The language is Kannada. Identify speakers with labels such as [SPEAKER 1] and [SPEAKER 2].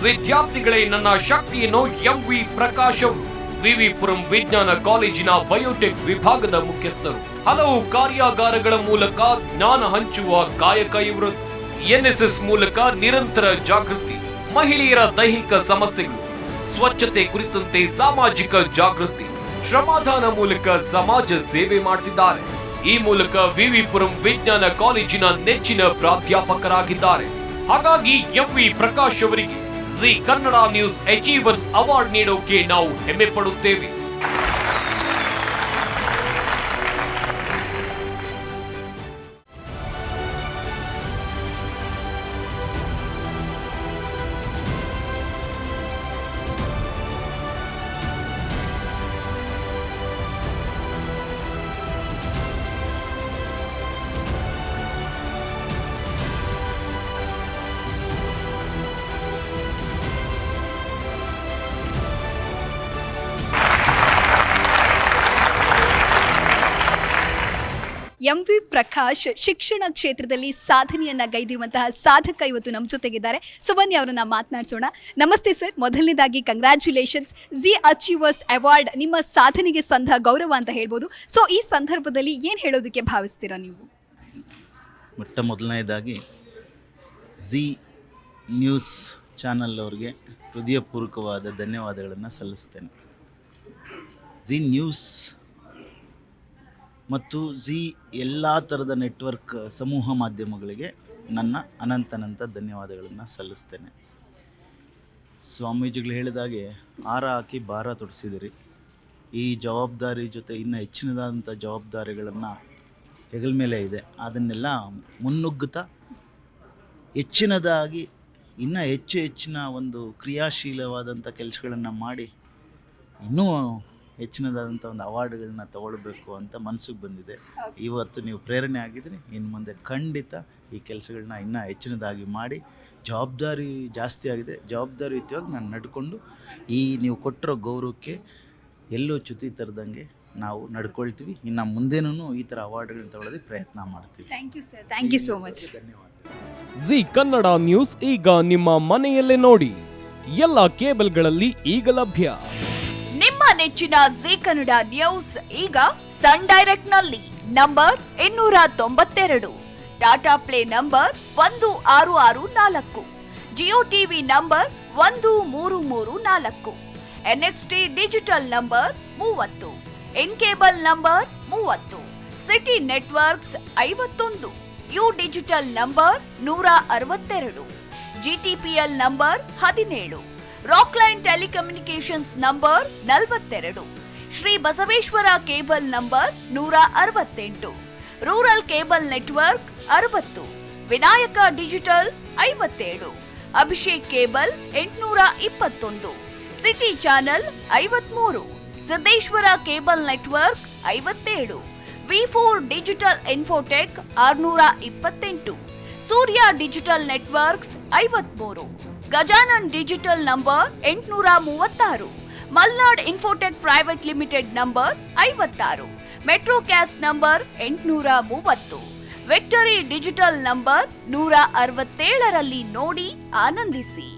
[SPEAKER 1] ವಿದ್ಯಾರ್ಥಿಗಳೇ ನನ್ನ ಶಕ್ತಿಯನ್ನು ಎಂವಿ ಪ್ರಕಾಶ್ ಅವರು ವಿವಿಪುರಂ ವಿಜ್ಞಾನ ಕಾಲೇಜಿನ ಬಯೋಟೆಕ್ ವಿಭಾಗದ ಮುಖ್ಯಸ್ಥರು. ಹಲವು ಕಾರ್ಯಾಗಾರಗಳ ಮೂಲಕ ಜ್ಞಾನ ಹಂಚುವ ಕಾಯಕ ಇವರದ್ದು. ಎನ್ಎಸ್ಎಸ್ ಮೂಲಕ ನಿರಂತರ ಜಾಗೃತಿ, ಮಹಿಳೆಯರ ದೈಹಿಕ ಸಮಸ್ಯೆಗಳು, ಸ್ವಚ್ಛತೆ ಕುರಿತಂತೆ ಸಾಮಾಜಿಕ ಜಾಗೃತಿ, ಶ್ರಮದಾನ ಮೂಲಕ ಸಮಾಜ ಸೇವೆ ಮಾಡ್ತಿದ್ದಾರೆ. ಈ ಮೂಲಕ ವಿವಿಪುರಂ ವಿಜ್ಞಾನ ಕಾಲೇಜಿನ ನೆಚ್ಚಿನ ಪ್ರಾಧ್ಯಾಪಕರಾಗಿದ್ದಾರೆ. ಹಾಗಾಗಿ ಎಂವಿ ಪ್ರಕಾಶ್ ಅವರಿಗೆ Zee Kannada news achievers award ನೀಡೋಕೆ ನಾವು ಹೆಮ್ಮೆ ಪಡುತ್ತೇವೆ.
[SPEAKER 2] ಎಂವಿ ಪ್ರಕಾಶ್ ಶಿಕ್ಷಣ ಕ್ಷೇತ್ರದಲ್ಲಿ ಸಾಧನೆಯನ್ನ ಗೈದಿರುವಂತಹ ಸಾಧಕ ಇವತ್ತು ನಮ್ಮ ಜೊತೆಗಿದ್ದಾರೆ. ಸೊ ಬನ್ನಿ ಅವರನ್ನ ಮಾತನಾಡಿಸೋಣ. ನಮಸ್ತೆ ಸರ್, ಮೊದಲನೇದಾಗಿ ಕಂಗ್ರ್ಯಾಚುಲೇಷನ್ಸ್. ಜಿ ಅಚೀವರ್ಸ್ ಅವಾರ್ಡ್ ನಿಮ್ಮ ಸಾಧನೆಗೆ ಸಂದ ಗೌರವ ಅಂತ ಹೇಳ್ಬೋದು. ಸೊ ಈ ಸಂದರ್ಭದಲ್ಲಿ ಏನು ಹೇಳೋದಕ್ಕೆ ಭಾವಿಸ್ತೀರಾ ನೀವು?
[SPEAKER 3] ಮೊಟ್ಟ ಮೊದಲನೇದಾಗಿ ಜಿ ನ್ಯೂಸ್ ಚಾನಲ್ ಅವ್ರಿಗೆ ಹೃದಯಪೂರ್ವಕವಾದ ಧನ್ಯವಾದಗಳನ್ನು ಸಲ್ಲಿಸ್ತೇನೆ. ಜಿ ನ್ಯೂಸ್ ಮತ್ತು ಜಿ ಎಲ್ಲ ಥರದ ನೆಟ್ವರ್ಕ್ ಸಮೂಹ ಮಾಧ್ಯಮಗಳಿಗೆ ನನ್ನ ಅನಂತ ಧನ್ಯವಾದಗಳನ್ನು ಸಲ್ಲಿಸ್ತೇನೆ. ಸ್ವಾಮೀಜಿಗಳು ಹೇಳಿದಾಗೆ ಹಾರ ಹಾಕಿ ಭಾರ ತೊಡಿಸಿದಿರಿ. ಈ ಜವಾಬ್ದಾರಿ ಜೊತೆ ಇನ್ನೂ ಹೆಚ್ಚಿನದಾದಂಥ ಜವಾಬ್ದಾರಿಗಳನ್ನು ಹೆಗಲ ಮೇಲೆ ಇದೆ. ಅದನ್ನೆಲ್ಲ ಮುನ್ನುಗ್ಗುತ್ತಾ ಹೆಚ್ಚಿನದಾಗಿ ಇನ್ನೂ ಹೆಚ್ಚಿನ ಒಂದು ಕ್ರಿಯಾಶೀಲವಾದಂಥ ಕೆಲಸಗಳನ್ನು ಮಾಡಿ ಇನ್ನೂ ಹೆಚ್ಚಿನದಾದಂಥ ಒಂದು ಅವಾರ್ಡ್ಗಳನ್ನ ತಗೊಳ್ಬೇಕು ಅಂತ ಮನಸ್ಸಿಗೆ ಬಂದಿದೆ. ಇವತ್ತು ನೀವು ಪ್ರೇರಣೆ ಆಗಿದ್ರೆ ಇನ್ನು ಮುಂದೆ ಖಂಡಿತ ಈ ಕೆಲಸಗಳನ್ನ ಇನ್ನೂ ಹೆಚ್ಚಿನದಾಗಿ ಮಾಡಿ, ಜವಾಬ್ದಾರಿ ಜಾಸ್ತಿ ಆಗಿದೆ, ಜವಾಬ್ದಾರಿಯುತವಾಗಿ ನಾನು ನಡ್ಕೊಂಡು ಈ ನೀವು ಕೊಟ್ಟಿರೋ ಗೌರವಕ್ಕೆ ಎಲ್ಲೂ ಚ್ಯುತಿ ತರದಂಗೆ ನಾವು ನಡ್ಕೊಳ್ತೀವಿ. ಇನ್ನು ಮುಂದೇನೂ ಈ ಥರ ಅವಾರ್ಡ್ಗಳನ್ನ ತಗೊಳ್ಳೋದಕ್ಕೆ ಪ್ರಯತ್ನ ಮಾಡ್ತೀವಿ.
[SPEAKER 2] Thank you sir, thank you so much.
[SPEAKER 3] ಧನ್ಯವಾದ.
[SPEAKER 1] ಜಿ ಕನ್ನಡ ನ್ಯೂಸ್ ಈಗ ನಿಮ್ಮ ಮನೆಯಲ್ಲೇ ನೋಡಿ. ಎಲ್ಲ ಕೇಬಲ್ಗಳಲ್ಲಿ ಈಗ ಲಭ್ಯ.
[SPEAKER 4] ನಿಮ್ಮ ನೆಚ್ಚಿನ ಜಿ ಕನ್ನಡ ನ್ಯೂಸ್ ಈಗ ಸನ್ ಡೈರೆಕ್ಟ್ ನಲ್ಲಿ number 292, Tata Play number 1664, Jio TV number 1334, NXT digital number 30, in cable number 30, city networks 51, U digital number 162, GTPL number 17, Rockline telecommunications number 42, Shri Basaveshwara cable number 168, rural cable network 60, Vinayaka digital 57, Abhishek cable 821, city channel 53, Siddeshwara cable network 57, ವಿ4 digital infotech 628, Surya digital networks 53, Gajanan digital number 836, Malnad infotech private limited number 56, Metrocast number 830, Victory digital number 167ರಲ್ಲಿ ನೋಡಿ ಆನಂದಿಸಿ.